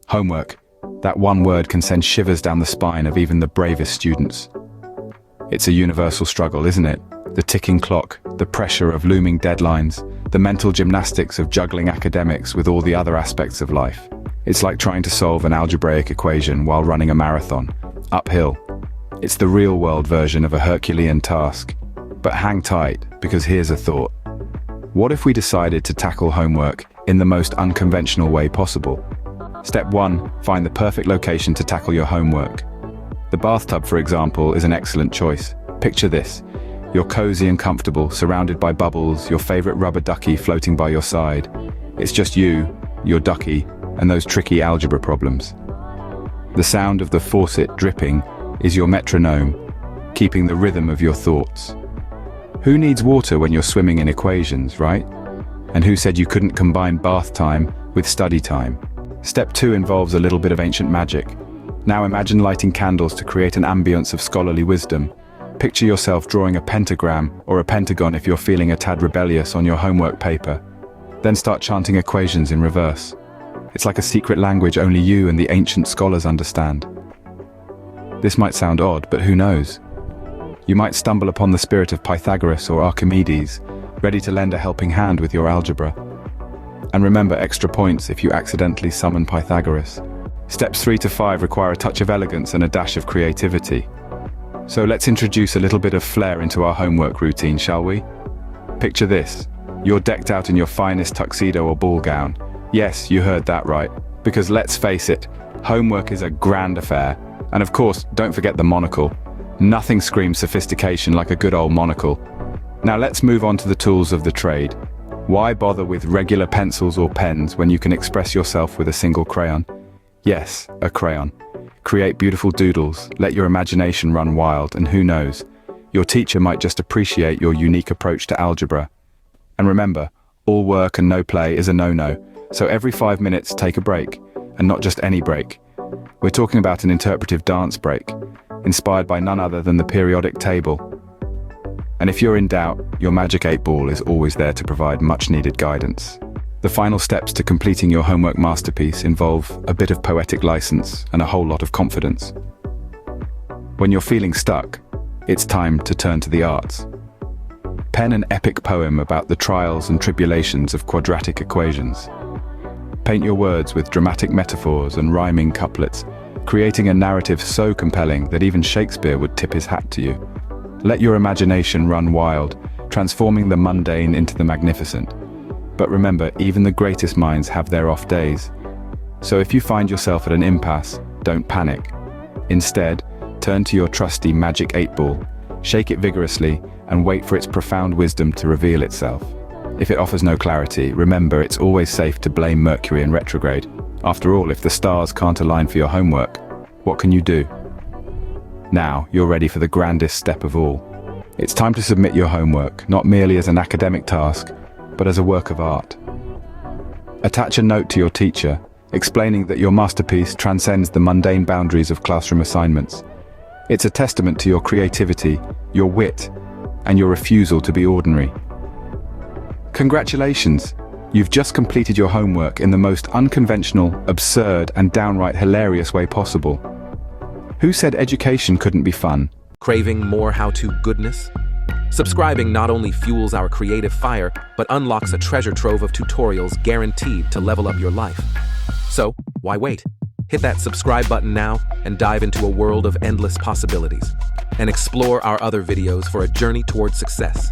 Homework. That one word can send shivers down the spine of even the bravest students. It's a universal struggle, isn't it? The ticking clock, the pressure of looming deadlines, the mental gymnastics of juggling academics with all the other aspects of life. It's like trying to solve an algebraic equation while running a marathon, uphill. It's the real-world version of a Herculean task. But hang tight, because here's a thought. What if we decided to tackle homework in the most unconventional way possible? Step 1, find the perfect location to tackle your homework. The bathtub, for example, is an excellent choice. Picture this. You're cozy and comfortable, surrounded by bubbles, your favorite rubber ducky floating by your side. It's just you, your ducky, and those tricky algebra problems. The sound of the faucet dripping is your metronome, keeping the rhythm of your thoughts. Who needs water when you're swimming in equations, right? And who said you couldn't combine bath time with study time? Step 2 involves a little bit of ancient magic. Now imagine lighting candles to create an ambience of scholarly wisdom. Picture yourself drawing a pentagram or a pentagon if you're feeling a tad rebellious on your homework paper. Then start chanting equations in reverse. It's like a secret language only you and the ancient scholars understand. This might sound odd, but who knows? You might stumble upon the spirit of Pythagoras or Archimedes, ready to lend a helping hand with your algebra. And remember, extra points if you accidentally summon Pythagoras. Steps 3 to 5 require a touch of elegance and a dash of creativity. So let's introduce a little bit of flair into our homework routine, shall we? Picture this. You're decked out in your finest tuxedo or ball gown. Yes, you heard that right. Because let's face it, homework is a grand affair. And of course, don't forget the monocle. Nothing screams sophistication like a good old monocle. Now let's move on to the tools of the trade. Why bother with regular pencils or pens when you can express yourself with a single crayon? Yes, a crayon. Create beautiful doodles, let your imagination run wild, and who knows, your teacher might just appreciate your unique approach to algebra. And remember, all work and no play is a no-no, so every 5 minutes take a break, and not just any break. We're talking about an interpretive dance break, inspired by none other than the periodic table. And if you're in doubt, your magic 8-ball is always there to provide much-needed guidance. The final steps to completing your homework masterpiece involve a bit of poetic license and a whole lot of confidence. When you're feeling stuck, it's time to turn to the arts. Pen an epic poem about the trials and tribulations of quadratic equations. Paint your words with dramatic metaphors and rhyming couplets, creating a narrative so compelling that even Shakespeare would tip his hat to you. Let your imagination run wild, transforming the mundane into the magnificent. But remember, even the greatest minds have their off days. So if you find yourself at an impasse, don't panic. Instead, turn to your trusty magic 8-ball, shake it vigorously, and wait for its profound wisdom to reveal itself. If it offers no clarity, remember it's always safe to blame Mercury in retrograde. After all, if the stars can't align for your homework, what can you do? Now, you're ready for the grandest step of all. It's time to submit your homework, not merely as an academic task, but as a work of art. Attach a note to your teacher, explaining that your masterpiece transcends the mundane boundaries of classroom assignments. It's a testament to your creativity, your wit, and your refusal to be ordinary. Congratulations! You've just completed your homework in the most unconventional, absurd, and downright hilarious way possible. Who said education couldn't be fun? Craving more how-to goodness? Subscribing not only fuels our creative fire, but unlocks a treasure trove of tutorials guaranteed to level up your life. So, why wait? Hit that subscribe button now and dive into a world of endless possibilities. And explore our other videos for a journey towards success.